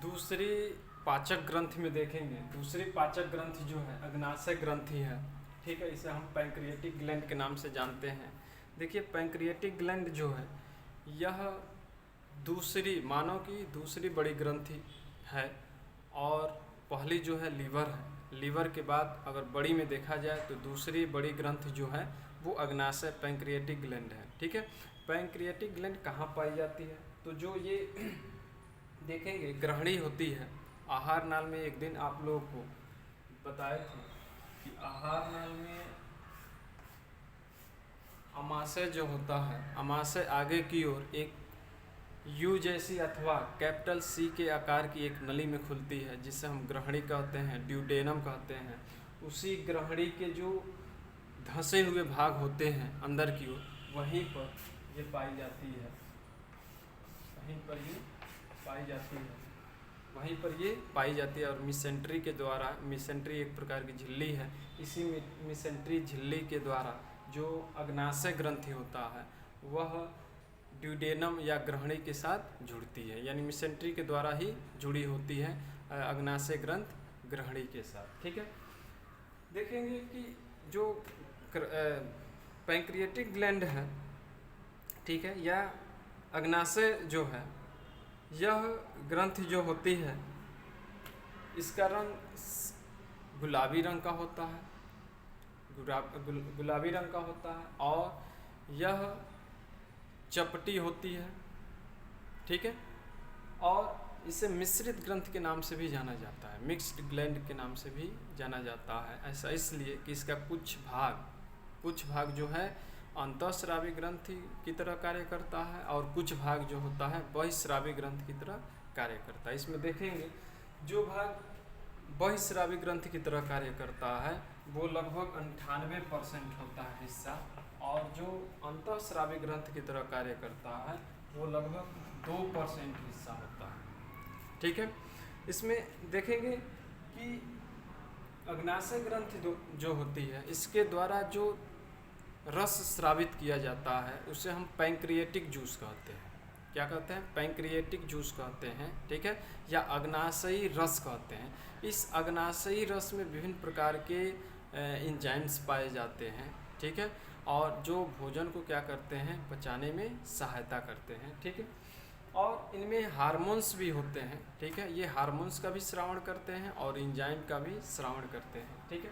दूसरी पाचक ग्रंथि में देखेंगे, दूसरी पाचक ग्रंथि जो है अग्नाशय ग्रंथि है। ठीक है, इसे हम पैंक्रिएटिक ग्लैंड के नाम से जानते हैं। देखिए पैंक्रिएटिक ग्लैंड जो है यह दूसरी मानव की दूसरी बड़ी ग्रंथि है और पहली जो है लीवर है। लीवर के बाद अगर बड़ी में देखा जाए तो दूसरी बड़ी ग्रंथि जो है वो अग्नाशय पैंक्रिएटिक ग्लैंड है। ठीक है, पैंक्रिएटिक ग्लैंड कहाँ पाई जाती है? तो जो ये देखेंगे ग्रहणी होती है आहार नाल में। एक दिन आप लोगों को बताए थे कि आहार नाल में अमाशय जो होता है, अमाशय आगे की ओर एक यू जैसी अथवा कैपिटल सी के आकार की एक नली में खुलती है जिसे हम ग्रहणी कहते हैं, ड्यूडेनम कहते हैं। उसी ग्रहणी के जो धंसे हुए भाग होते हैं अंदर की ओर, वहीं पर ये पाई जाती है, वहीं पर ये पाई जाती है, वहीं पर ये पाई जाती है। और मिसेंट्री के द्वारा, मिसेंट्री एक प्रकार की झिल्ली है, इसी मिसेंट्री झिल्ली के द्वारा जो अग्नाशय ग्रंथि होता है वह ड्यूडेनम या ग्रहणी के साथ जुड़ती है, यानी मिसेंट्री के द्वारा ही जुड़ी होती है अग्नाशय ग्रंथ ग्रहणी के साथ। ठीक है, देखेंगे कि जो पैंक्रिएटिक ग्लैंड है, ठीक है, या अग्नाशय जो है, यह ग्रंथि जो होती है इसका रंग गुलाबी रंग का होता है, गुलाबी रंग का होता है और यह चपटी होती है। ठीक है, और इसे मिश्रित ग्रंथ के नाम से भी जाना जाता है, मिक्स्ड ग्लैंड के नाम से भी जाना जाता है। ऐसा इसलिए कि इसका कुछ भाग जो है अंतःस्रावी ग्रंथि की तरह कार्य करता है और कुछ भाग जो होता है बहिस्रावी ग्रंथि की तरह कार्य करता है। इसमें देखेंगे जो भाग बहिस्रावी ग्रंथि की तरह कार्य करता है वो लगभग 98% होता है हिस्सा, और जो अंतःस्रावी ग्रंथि की तरह कार्य करता है वो लगभग 2% हिस्सा होता है। ठीक है, इसमें देखेंगे कि अग्नाशय ग्रंथि जो होती है इसके द्वारा जो रस स्रावित किया जाता है उसे हम पैंक्रिएटिक जूस कहते हैं। क्या कहते हैं? पैंक्रिएटिक जूस कहते हैं। ठीक है, या अग्नाशयी रस कहते हैं। इस अग्नाशयी रस में विभिन्न प्रकार के एंजाइम्स पाए जाते हैं। ठीक है, और जो भोजन को क्या करते हैं, पचाने में सहायता करते हैं। ठीक है, और इनमें हार्मोन्स भी होते हैं। ठीक है, ये हार्मोन्स का भी श्रावण करते हैं और एंजाइम का भी श्रावण करते हैं। ठीक है,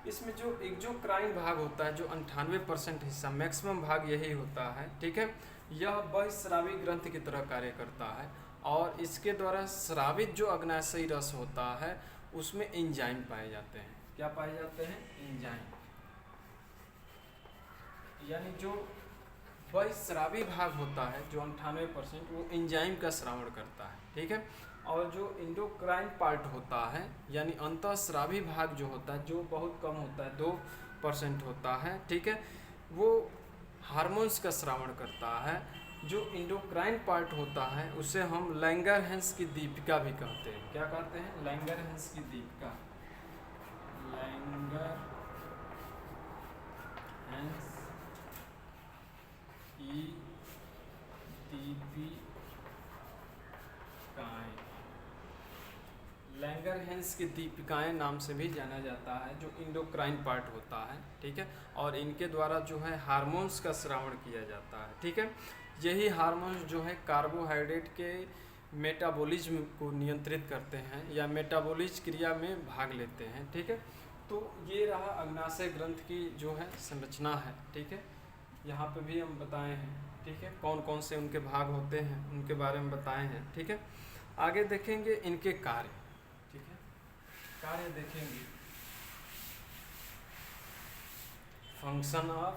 इसमें जो एक्सोक्राइन भाग होता है, जो 98% हिस्सा, मैक्सिमम भाग यही होता है। ठीक है, यह बहिस्रावी ग्रंथि की तरह कार्य करता है और इसके द्वारा स्रावित जो अग्नाशयी रस होता है उसमें एंजाइम पाए जाते हैं। क्या पाए जाते हैं? एंजाइम। यानी जो बहिस्रावी भाग होता है जो 98%, वो एंजाइम का श्रावण करता है। ठीक है, और जो इंडोक्राइन पार्ट होता है यानी अंतःस्रावी भाग जो होता है, जो बहुत कम होता है, 2% होता है। ठीक है, वो हार्मोन्स का श्रावण करता है। जो इंडोक्राइन पार्ट होता है उसे हम लैंगरहैंस की दीपिका भी कहते हैं। क्या कहते हैं? लैंगरहैंस की दीपिका, लैंगरहैंस की दीपिकाएं, लैंगरहैंस की दीपिकाएं नाम से भी जाना जाता है, जो इंडोक्राइन पार्ट होता है। ठीक है, और इनके द्वारा जो है हार्मोन्स का श्रावण किया जाता है। ठीक है, यही हार्मोन्स जो है कार्बोहाइड्रेट के मेटाबॉलिज्म को नियंत्रित करते हैं या मेटाबॉलिज क्रिया में भाग लेते हैं। ठीक है, तो ये रहा अग्नाशय ग्रंथ की जो है संरचना है। ठीक है, यहाँ पे भी हम बताए हैं। ठीक है, कौन कौन से उनके भाग होते हैं उनके बारे में बताए हैं। ठीक है, आगे देखेंगे इनके कार्य। ठीक है, कार्य देखेंगे, फंक्शन ऑफ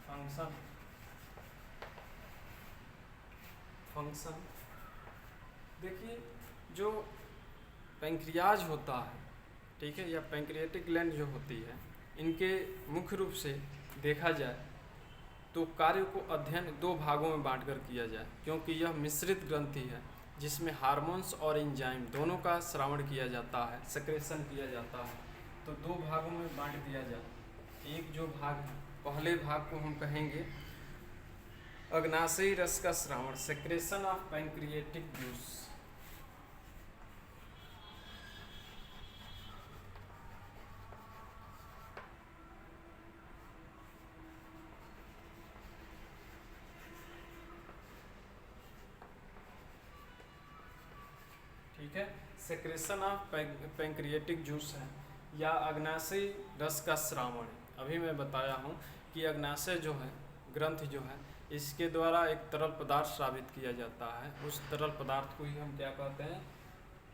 फंक्शन देखिए, जो पैंक्रियाज होता है, ठीक है, या पैंक्रिएटिक ग्लैंड जो होती है, इनके मुख्य रूप से देखा जाए तो कार्य को अध्ययन 2 भागों में बांटकर किया जाए, क्योंकि यह मिश्रित ग्रंथि है जिसमें हार्मोन्स और एंजाइम दोनों का श्रावण किया जाता है, सेक्रेशन किया जाता है। तो 2 भागों में बांट दिया जाए। एक जो भाग है, पहले भाग को हम कहेंगे अग्नाशयी रस का Shravan, secretion of pancreatic juice. Secretion of pancreatic juice है या अग्नाशय रस का श्रावण है। अभी मैं बताया हूँ कि अग्नाशय जो है, ग्रंथ जो है, इसके द्वारा एक तरल पदार्थ स्रावित किया जाता है। उस तरल पदार्थ को ही हम क्या कहते हैं,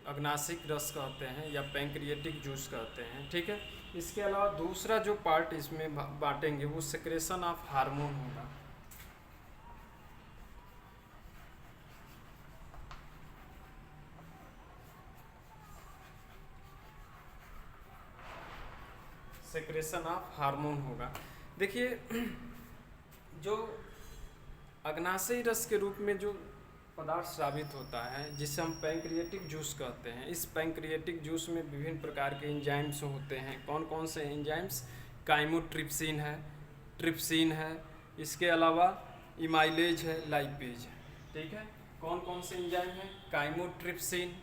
अग्नाशिक रस कहते हैं या पैंक्रियाटिक जूस कहते हैं। ठीक है। इसके अलावा दूसरा जो पार्ट इसमें बांटेंगे वो सेक्रेशन ऑफ हार्मोन होगा। सेक्रेशन ऑफ हार्मोन होगा। देखिए, जो अग्नाशयी रस के रूप में जो पदार्थ स्रावित होता है जिसे हम पैंक्रियाटिक जूस कहते हैं, इस पैंक्रियाटिक जूस में विभिन्न प्रकार के एंजाइम्स होते हैं। कौन कौन से एंजाइम्स? काइमोट्रिप्सिन है, ट्रिप्सिन है, इसके अलावा इमाइलेज है, लाइपेज है। ठीक है। कौन कौन से एंजाइम हैं? काइमोट्रिप्सिन,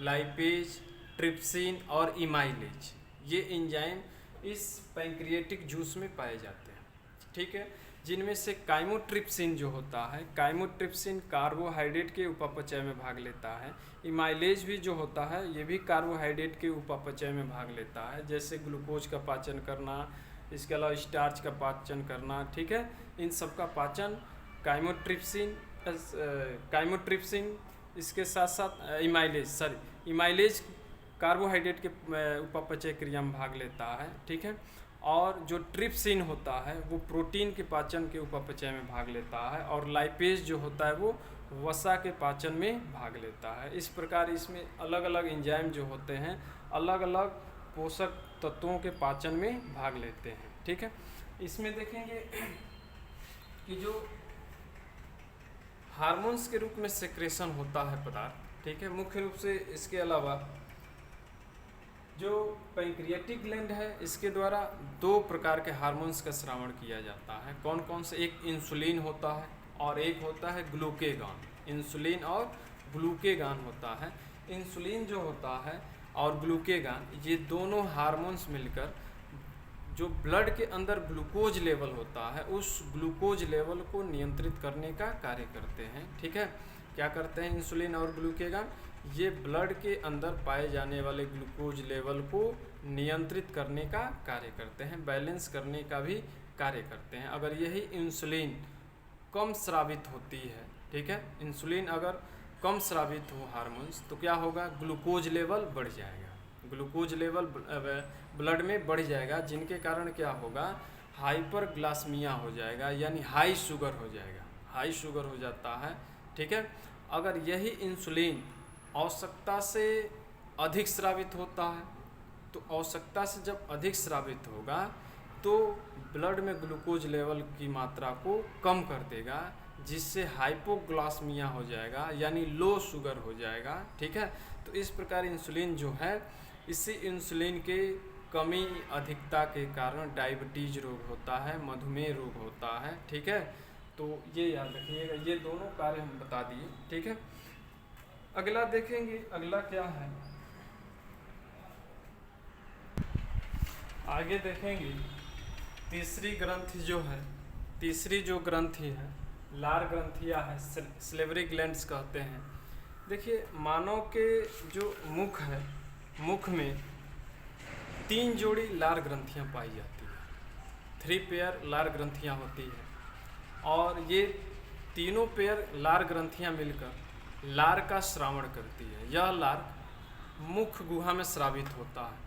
लाइपेज, ट्रिप्सिन और इमाइलेज। ये एंजाइम इस पैंक्रियाटिक जूस में पाए जाते हैं। ठीक है। जिनमें से काइमोट्रिप्सिन जो होता है, काइमोट्रिप्सिन कार्बोहाइड्रेट के उपापचय में भाग लेता है। इमाइलेज भी जो होता है ये भी कार्बोहाइड्रेट के उपापचय में भाग लेता है, जैसे ग्लूकोज का पाचन करना, इसके अलावा स्टार्च का पाचन करना। ठीक है। इन सब का पाचन काइमोट्रिप्सिन इसके साथ साथ इमाइलेज कार्बोहाइड्रेट के उपापचय क्रिया में भाग लेता है। ठीक है। और जो ट्रिप्सिन होता है वो प्रोटीन के पाचन के उपापचय में भाग लेता है, और लाइपेज जो होता है वो वसा के पाचन में भाग लेता है। इस प्रकार इसमें अलग अलग एंजाइम जो होते हैं अलग अलग पोषक तत्वों के पाचन में भाग लेते हैं। ठीक है। इसमें देखेंगे कि जो हार्मोन्स के रूप में सेक्रेशन होता है पदार्थ, ठीक है, मुख्य रूप से इसके अलावा जो पैंक्रियाटिक ग्लैंड है इसके द्वारा दो प्रकार के हार्मोन्स का श्रावण किया जाता है। कौन कौन से? एक इंसुलिन होता है और एक होता है ग्लूकेगान। इंसुलिन और ग्लूकेगान होता है। इंसुलिन जो होता है और ग्लूकेगान, ये दोनों हार्मोन्स मिलकर जो ब्लड के अंदर ग्लूकोज लेवल होता है उस ग्लूकोज लेवल को नियंत्रित करने का कार्य करते हैं। ठीक है। क्या करते हैं इंसुलिन और ग्लूकेगान? ये ब्लड के अंदर पाए जाने वाले ग्लूकोज लेवल को नियंत्रित करने का कार्य करते हैं, बैलेंस करने का भी कार्य करते हैं। अगर यही इंसुलिन कम स्रावित होती है, ठीक है, इंसुलिन अगर कम स्रावित हो हार्मोन्स, तो क्या होगा? ग्लूकोज लेवल बढ़ जाएगा। ग्लूकोज लेवल ब्लड में बढ़ जाएगा, जिनके कारण क्या होगा? हाइपरग्लाइसीमिया हो जाएगा, यानी हाई शुगर हो जाएगा। हाई शुगर हो जाता है। ठीक है। अगर यही इंसुलिन आवश्यकता से अधिक स्रावित होता है, तो आवश्यकता से जब अधिक स्रावित होगा तो ब्लड में ग्लूकोज लेवल की मात्रा को कम कर देगा, जिससे हाइपोग्लाइसीमिया हो जाएगा, यानी लो शुगर हो जाएगा। ठीक है। तो इस प्रकार इंसुलिन जो है, इसी इंसुलिन के कमी अधिकता के कारण डायबिटीज रोग होता है, मधुमेह रोग होता है। ठीक है। तो ये याद रखिएगा, ये दोनों कार्य हम बता दिए। ठीक है। अगला देखेंगे, अगला क्या है, आगे देखेंगे तीसरी ग्रंथि जो है, तीसरी जो ग्रंथि है लार ग्रंथिया है, सिलेवरी ग्लैंड्स कहते हैं। देखिए, मानव के जो मुख है, मुख में 3 जोड़ी लार ग्रंथियां पाई जाती है। 3 पेयर लार ग्रंथियां होती है, और ये तीनों पेयर लार ग्रंथियां मिलकर लार का श्रावण करती है। यह लार मुख गुहा में स्रावित होता है,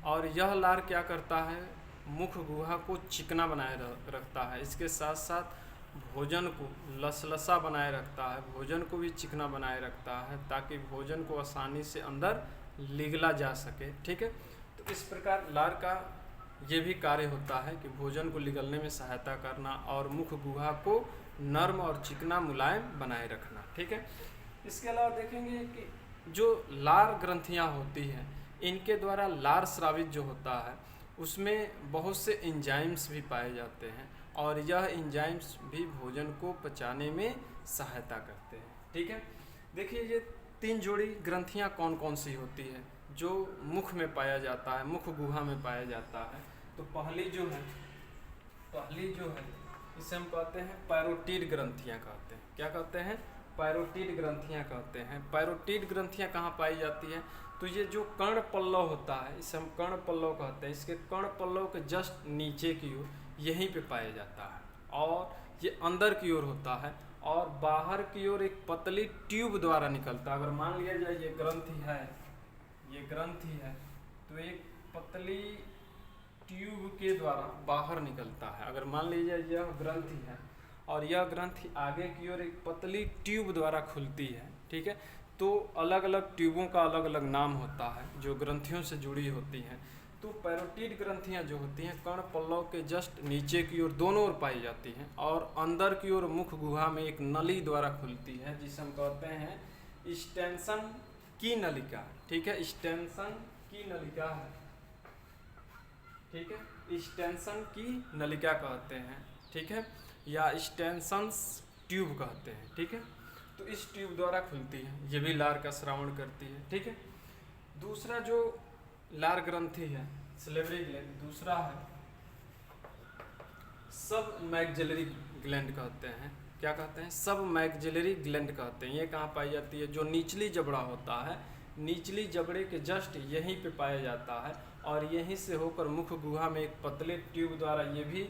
और यह लार क्या करता है? मुख गुहा को चिकना बनाए रखता है। इसके साथ साथ भोजन को लसलसा बनाए रखता है, भोजन को भी चिकना बनाए रखता है, ताकि भोजन को आसानी से अंदर लिगला जा सके। ठीक है। तो इस प्रकार लार का ये भी कार्य होता है कि भोजन को लिगलने में सहायता करना और मुख गुहा को नर्म और चिकना मुलायम बनाए रखना। ठीक है। इसके अलावा देखेंगे कि जो लार ग्रंथियां होती हैं, इनके द्वारा लार स्रावित जो होता है उसमें बहुत से एंजाइम्स भी पाए जाते हैं, और यह एंजाइम्स भी भोजन को पचाने में सहायता करते हैं। ठीक है। देखिए, ये 3 जोड़ी ग्रंथियां कौन कौन सी होती है जो मुख में पाया जाता है, मुख गुहा में पाया जाता है। तो पहली जो है इसे हम कहते हैं पैरोटिड ग्रंथियां कहते हैं। क्या कहते हैं? पैरोटिड ग्रंथियां कहते हैं। पैरोटिड ग्रंथियां कहाँ पाई जाती है? तो ये जो कर्ण पल्लव होता है, इसे हम कर्ण पल्लव कहते हैं, इसके कर्ण पल्लव के जस्ट नीचे की ओर यहीं पे पाया जाता है, और ये अंदर की ओर होता है और बाहर की ओर एक पतली ट्यूब द्वारा निकलता है। अगर मान लिया जाए ये ग्रंथि है, ये ग्रंथि है, तो एक पतली ट्यूब के द्वारा बाहर निकलता है। अगर मान लीजिए यह ग्रंथि है और यह ग्रंथि आगे की ओर एक पतली ट्यूब द्वारा खुलती है, ठीक है, तो अलग अलग ट्यूबों का अलग अलग नाम होता है जो ग्रंथियों से जुड़ी होती हैं। तो पैरोटिड ग्रंथियां जो होती हैं कर्ण पल्लव के जस्ट नीचे की ओर दोनों ओर पाई जाती हैं और अंदर की ओर मुख गुहा में एक नली द्वारा खुलती है, जिसे हम कहते हैं स्टेंसन की नलिका। ठीक है, स्टेंसन की नलिका है, ठीक है, स्टेंसन की नलिका कहते हैं, ठीक है, या स्टेंसन्स ट्यूब कहते हैं, ठीक है। तो इस ट्यूब द्वारा खुलती है, ये भी लार का श्रावण करती है, ठीक है। दूसरा जो लार ग्रंथि है सिलेवरी ग्लैंड, दूसरा है सब मैक्सिलरी ग्लैंड कहते हैं। क्या कहते हैं? सब मैक्सिलरी ग्लैंड कहते हैं। ये कहाँ पाई जाती है? जो निचली जबड़ा होता है, निचली जबड़े के जस्ट यहीं पे पाया जाता है और यहीं से होकर मुख गुहा में एक पतले ट्यूब द्वारा ये भी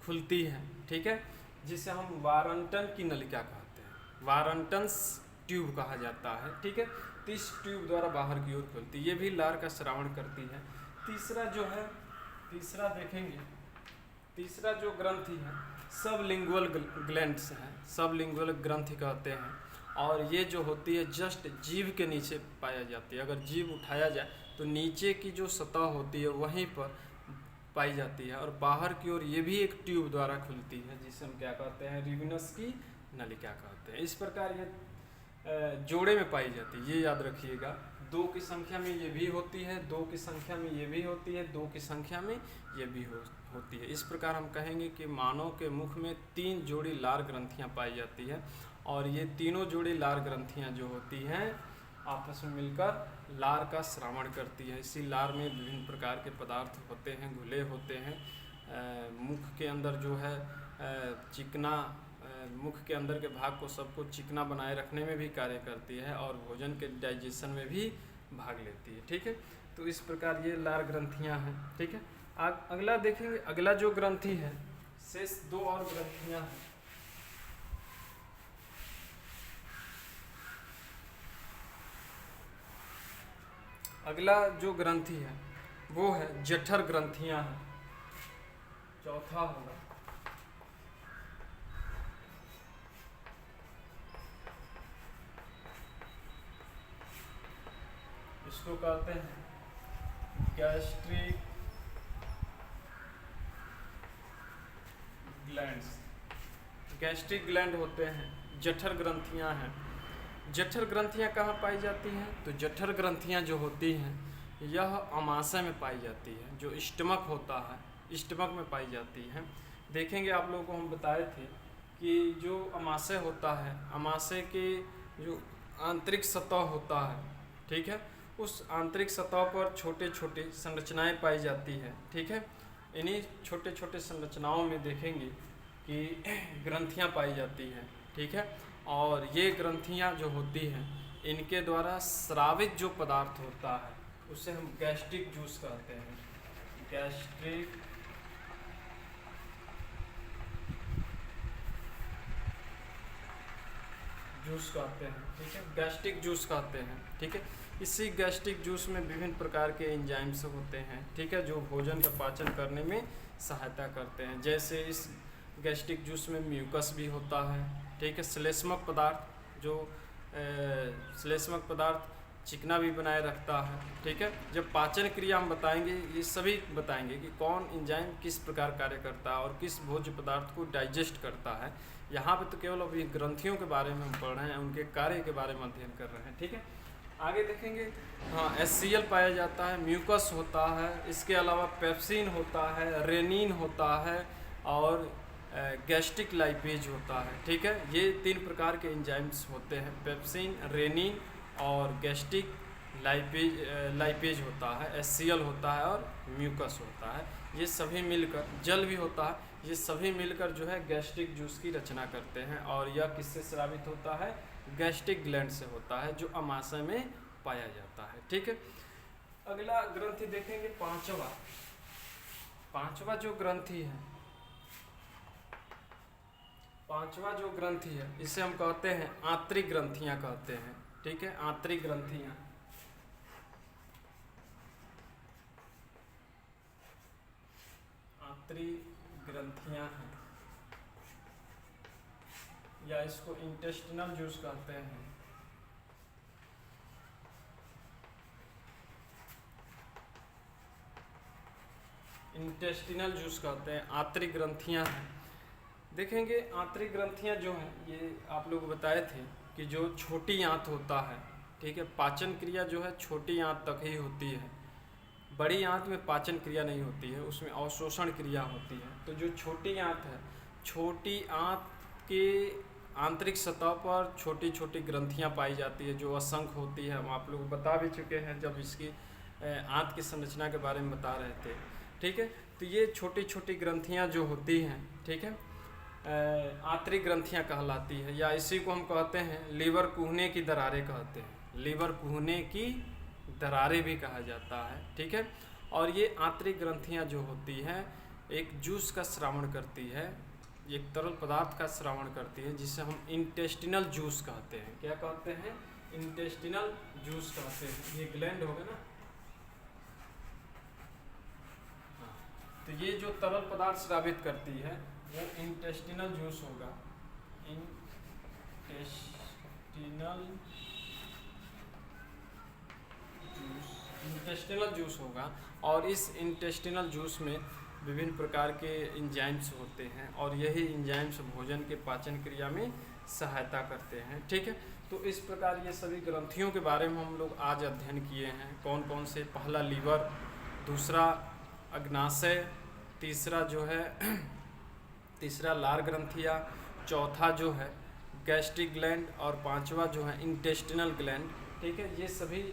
खुलती है, ठीक है, जिसे हम वारंटन की नलिका कहते हैं, वारंटन्स ट्यूब कहा जाता है, ठीक है। तो इस ट्यूब द्वारा बाहर की ओर खुलती है, ये भी लार का श्रावण करती है। तीसरा जो है, तीसरा देखेंगे, तीसरा जो ग्रंथि है सब लिंगुअल ग्लैंड्स हैं, सब लिंगुअल ग्रंथि कहते हैं, और ये जो होती है जस्ट जीभ के नीचे पाया जाती है। अगर जीभ उठाया जाए तो नीचे की जो सतह होती है वहीं पर पाई जाती है और बाहर की ओर ये भी एक ट्यूब द्वारा खुलती है, जिसे हम क्या कहते हैं? रिविनस की नलिका कहते हैं। इस प्रकार ये जोड़े में पाई जाती है, ये याद रखिएगा। 2 की संख्या में ये भी होती है, 2 की संख्या में ये भी होती है, 2 की संख्या में ये भी होती है। इस प्रकार हम कहेंगे कि मानव के मुख में 3 जोड़ी लार ग्रंथियां पाई जाती है और ये तीनों जोड़ी लार ग्रंथियां जो होती हैं आपस में मिलकर लार का श्रावण करती है। इसी लार में विभिन्न प्रकार के पदार्थ होते हैं, घुले होते हैं। मुख के अंदर जो है चिकना, मुख के अंदर के भाग को सबको चिकना बनाए रखने में भी कार्य करती है और भोजन के डाइजेशन में भी भाग लेती है, ठीक है। तो इस प्रकार ये लार ग्रंथियां हैं, ठीक है। अगला देखेंगे, अगला जो ग्रंथि है, शेष 2 और ग्रंथियां हैं। अगला जो ग्रंथि है वो है जठर ग्रंथियां हैं, चौथा होगा। इसको कहते हैं गैस्ट्रिक ग्लैंड्स। गैस्ट्रिक ग्लैंड होते हैं, जठर ग्रंथियां हैं। जठर ग्रंथियां कहाँ पाई जाती हैं? तो जठर ग्रंथियां जो होती हैं यह अमाशय में पाई जाती है, जो स्टमक होता है स्टमक में पाई जाती है। देखेंगे आप लोगों को हम बताए थे कि जो अमाशय होता है, अमाशय के जो आंतरिक सतह होता है, ठीक है, उस आंतरिक सतह पर छोटे छोटे संरचनाएं पाई जाती है, ठीक है। इन्हीं छोटे छोटे संरचनाओं में देखेंगे कि ग्रंथियां पाई जाती हैं, ठीक है। और ये ग्रंथियां जो होती हैं इनके द्वारा स्रावित जो पदार्थ होता है उसे हम गैस्ट्रिक जूस कहते हैं, गैस्ट्रिक जूस कहते हैं, ठीक है, गैस्ट्रिक जूस कहते हैं, ठीक है। इसी गैस्ट्रिक जूस में विभिन्न प्रकार के एंजाइम्स होते हैं, ठीक है, जो भोजन का पाचन करने में सहायता करते हैं। जैसे इस गैस्ट्रिक जूस में म्यूकस भी होता है, ठीक है, श्लेष्मक पदार्थ, जो श्लेष्मक पदार्थ चिकना भी बनाए रखता है, ठीक है। जब पाचन क्रिया हम बताएंगे, ये सभी बताएंगे कि कौन एंजाइम किस प्रकार कार्य करता है और किस भोज्य पदार्थ को डाइजेस्ट करता है। यहाँ पे तो केवल अभी ग्रंथियों के बारे में हम पढ़ रहे हैं, उनके कार्य के बारे में अध्ययन कर रहे हैं, ठीक है। आगे देखेंगे, हाँ, HCl पाया जाता है, म्यूकस होता है, इसके अलावा पेप्सिन होता है, रेनिन होता है और गैस्ट्रिक लाइपेज होता है, ठीक है। ये 3 प्रकार के एंजाइम्स होते हैं, पेप्सिन, रेनिन और गैस्ट्रिक लाइपेज होता है, HCl होता है और म्यूकस होता है। ये सभी मिलकर, जल भी होता है, ये सभी मिलकर जो है गैस्ट्रिक जूस की रचना करते हैं। और यह किससे स्रावित होता है? गैस्ट्रिक ग्लैंड से होता है, जो अमाशय में पाया जाता है। ठीक है, अगला ग्रंथि देखेंगे पांचवा जो ग्रंथि है, पांचवा जो ग्रंथि है इसे हम कहते हैं आंतरिक ग्रंथियां कहते हैं। ठीक है, आंतरिक ग्रंथियां, आंतरिक ग्रंथियां हैं, या इसको इंटेस्टिनल जूस कहते हैं। इंटेस्टिनल जूस कहते हैं, आंतरिक ग्रंथियां हैं। देखेंगे आंतरिक ग्रंथियां जो हैं, ये आप लोग बताए थे कि जो छोटी आंत होता है, ठीक है, पाचन क्रिया जो है छोटी आंत तक ही होती है। बड़ी आंत में पाचन क्रिया नहीं होती है, उसमें अवशोषण क्रिया होती है। तो जो छोटी आंत है, छोटी आंत के आंतरिक सतह पर छोटी छोटी ग्रंथियां पाई जाती है, जो असंख्य होती है। हम आप लोग बता भी चुके हैं जब इसकी आंत की संरचना के बारे में बता रहे थे। ठीक है, तो ये छोटी छोटी ग्रंथियां जो होती हैं, ठीक है, आंतरिक ग्रंथियां कहलाती है, या इसी को हम कहते हैं लीवर कुहने की दरारें कहते हैं। लीवर कुहने की दरारें भी कहा जाता है। ठीक है, और ये आंतरिक ग्रंथियां जो होती हैं एक जूस का स्रावण करती है, एक तरल पदार्थ का स्रावण करती है, जिसे हम इंटेस्टिनल जूस कहते हैं। क्या कहते हैं? इंटेस्टिनल जूस कहते हैं। ये ग्लैंड होगा ना, हाँ, तो ये जो तरल पदार्थ स्रावित करती है वो इंटेस्टिनल जूस होगा। इंटेस्टिनल जूस होगा। और इस इंटेस्टिनल जूस में विभिन्न प्रकार के इंजाइम्स होते हैं, और यही इंजाइम्स भोजन के पाचन क्रिया में सहायता करते हैं। ठीक है, तो इस प्रकार ये सभी ग्रंथियों के बारे में हम लोग आज अध्ययन किए हैं। कौन कौन से? पहला लीवर, दूसरा अग्नाशय, तीसरा जो है तीसरा लार ग्रंथिया, चौथा जो है गैस्ट्रिक ग्लैंड, और पांचवा जो है इंटेस्टिनल ग्लैंड। ठीक है, ये सभी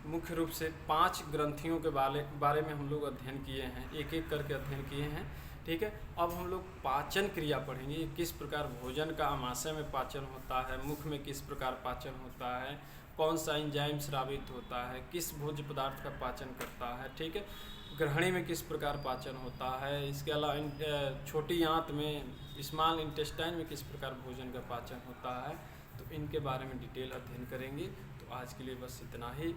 मुख्य रूप से 5 ग्रंथियों के बारे में हम लोग अध्ययन किए हैं, एक एक करके अध्ययन किए हैं। ठीक है, अब हम लोग पाचन क्रिया पढ़ेंगे, किस प्रकार भोजन का आमाशय में पाचन होता है, मुख में किस प्रकार पाचन होता है, कौन सा एंजाइम स्रावित होता है, किस भोज्य पदार्थ का पाचन करता है। ठीक है, ग्रहणी में किस प्रकार पाचन होता है, इसके अलावा छोटी आंत में, स्मॉल इंटेस्टाइन में किस प्रकार भोजन का पाचन होता है। तो इनके बारे में डिटेल अध्ययन करेंगे। तो आज के लिए बस इतना ही,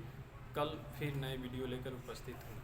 कल फिर नए वीडियो लेकर उपस्थित हूँ।